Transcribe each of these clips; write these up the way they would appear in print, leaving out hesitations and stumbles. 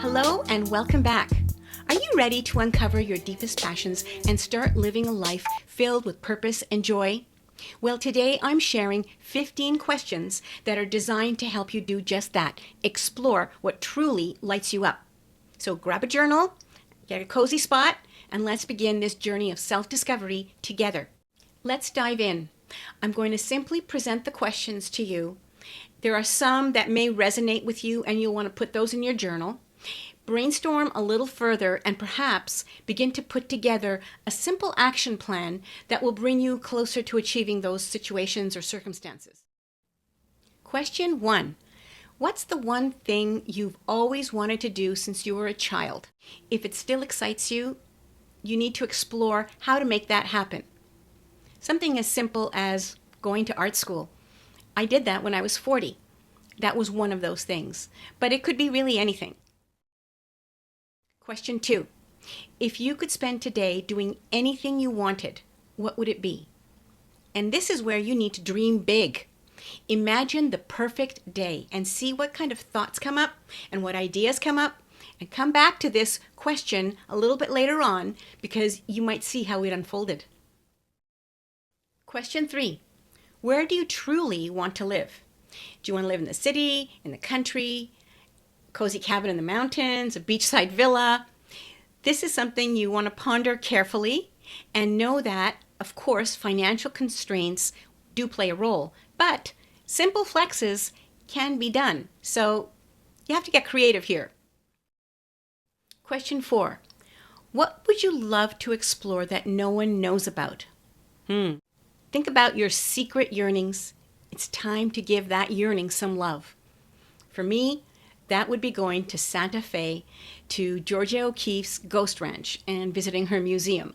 Hello and welcome back. Are you ready to uncover your deepest passions and start living a life filled with purpose and joy? Well, today I'm sharing 15 questions that are designed to help you do just that, explore what truly lights you up. So grab a journal, get a cozy spot, and let's begin this journey of self-discovery together. Let's dive in. I'm going to simply present the questions to you. There are some that may resonate with you and you'll want to put those in your journal. Brainstorm a little further and perhaps begin to put together a simple action plan that will bring you closer to achieving those situations or circumstances. Question 1. What's the one thing you've always wanted to do since you were a child? If it still excites you, you need to explore how to make that happen. Something as simple as going to art school. I did that when I was 40. That was one of those things, but it could be really anything. Question 2. If you could spend today doing anything you wanted, what would it be? And this is where you need to dream big. Imagine the perfect day and see what kind of thoughts come up and what ideas come up, and come back to this question a little bit later on because you might see how it unfolded. Question 3. Where do you truly want to live? Do you want to live in the city, in the country, cozy cabin in the mountains, a beachside villa? This is something you want to ponder carefully and know that, of course, financial constraints do play a role, but simple flexes can be done. So you have to get creative here. Question 4. What would you love to explore that no one knows about? Think about your secret yearnings. It's time to give that yearning some love. For me, that would be going to Santa Fe to Georgia O'Keeffe's Ghost Ranch and visiting her museum.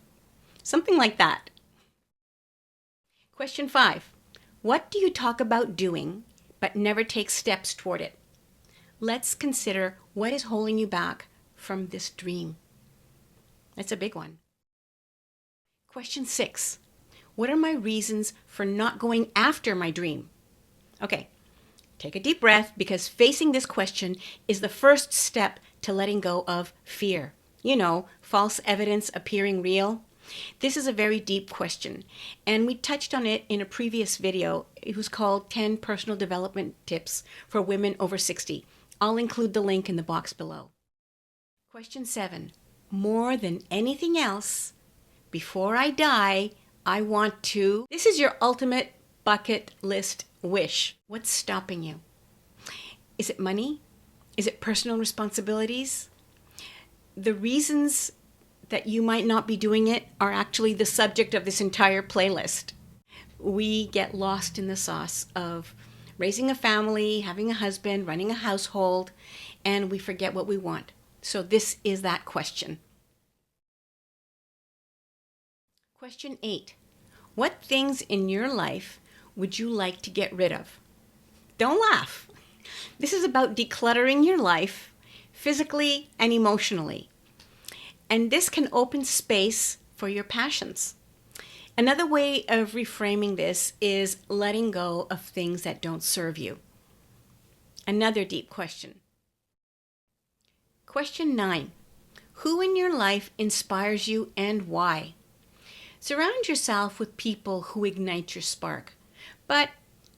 Something like that. Question 5. What do you talk about doing but never take steps toward it? Let's consider what is holding you back from this dream. That's a big one. Question 6. What are my reasons for not going after my dream? Okay. Take a deep breath because facing this question is the first step to letting go of fear. You know, false evidence appearing real. This is a very deep question, and we touched on it in a previous video. It was called 10 Personal Development Tips for Women Over 60. I'll include the link in the box below. Question 7. More than anything else, before I die, I want to... This is your ultimate bucket list wish. What's stopping you? Is it money? Is it personal responsibilities? The reasons that you might not be doing it are actually the subject of this entire playlist. We get lost in the sauce of raising a family, having a husband, running a household, and we forget what we want. So this is that question. Question 8. What things in your life would you like to get rid of? Don't laugh. This is about decluttering your life physically and emotionally. And this can open space for your passions. Another way of reframing this is letting go of things that don't serve you. Another deep question. Question 9. Who in your life inspires you and why? Surround yourself with people who ignite your spark. But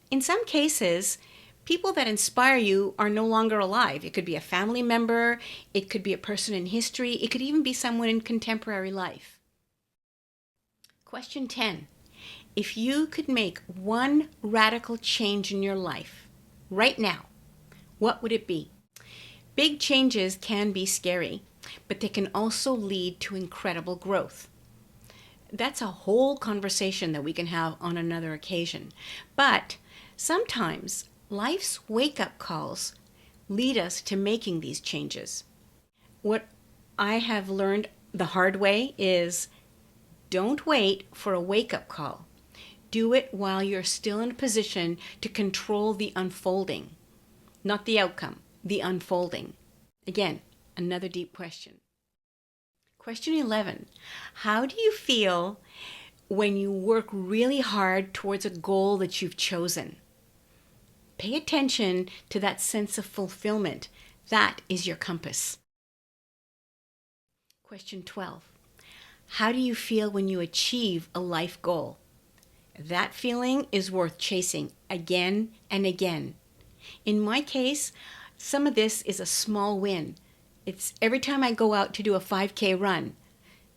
in some cases, people that inspire you are no longer alive. It could be a family member, it could be a person in history, it could even be someone in contemporary life. Question 10. If you could make one radical change in your life right now, what would it be? Big changes can be scary, but they can also lead to incredible growth. That's a whole conversation that we can have on another occasion. But sometimes life's wake-up calls lead us to making these changes. What I have learned the hard way is don't wait for a wake-up call. Do it while you're still in a position to control the unfolding, not the outcome, the unfolding. Again, another deep question. Question 11. How do you feel when you work really hard towards a goal that you've chosen? Pay attention to that sense of fulfillment. That is your compass. Question 12. How do you feel when you achieve a life goal? That feeling is worth chasing again and again. In my case, some of this is a small win. It's every time I go out to do a 5K run.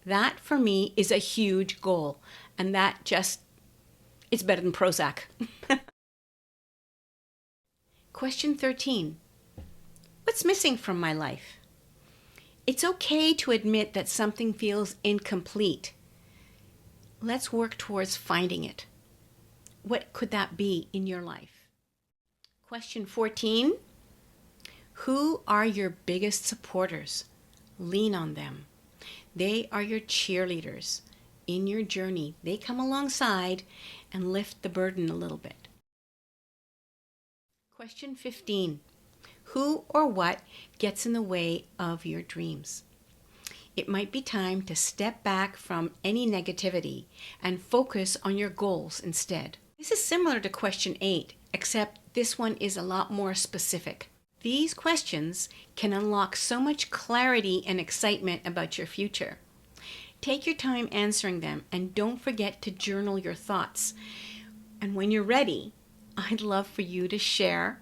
That for me is a huge goal, and it's better than Prozac. Question 13. What's missing from my life? It's okay to admit that something feels incomplete. Let's work towards finding it. What could that be in your life? Question 14. Who are your biggest supporters? Lean on them. They are your cheerleaders in your journey. They come alongside and lift the burden a little bit. Question 15. Who or what gets in the way of your dreams? It might be time to step back from any negativity and focus on your goals instead. This is similar to question 8, except this one is a lot more specific. These questions can unlock so much clarity and excitement about your future. Take your time answering them and don't forget to journal your thoughts. And when you're ready, I'd love for you to share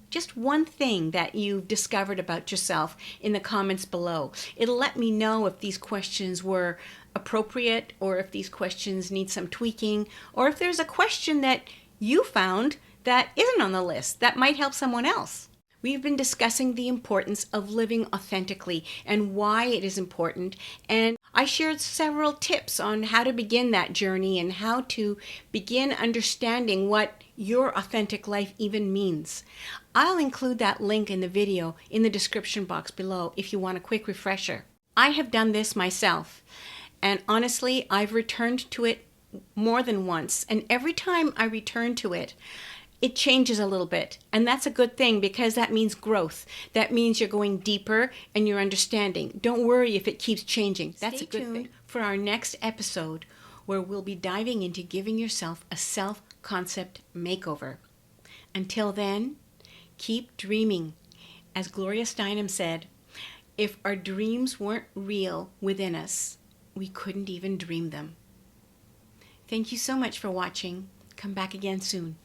just one thing that you've discovered about yourself in the comments below. It'll let me know if these questions were appropriate or if these questions need some tweaking or if there's a question that you found that isn't on the list that might help someone else. We've been discussing the importance of living authentically and why it is important, and I shared several tips on how to begin that journey and how to begin understanding what your authentic life even means. I'll include that link in the video in the description box below if you want a quick refresher. I have done this myself, and honestly, I've returned to it more than once, and every time I return to it, it changes a little bit, and that's a good thing because that means growth. That means you're going deeper and you're understanding. Don't worry if it keeps changing. That's a good thing. Stay tuned for our next episode where we'll be diving into giving yourself a self-concept makeover. Until then, keep dreaming. As Gloria Steinem said, if our dreams weren't real within us, we couldn't even dream them. Thank you so much for watching. Come back again soon.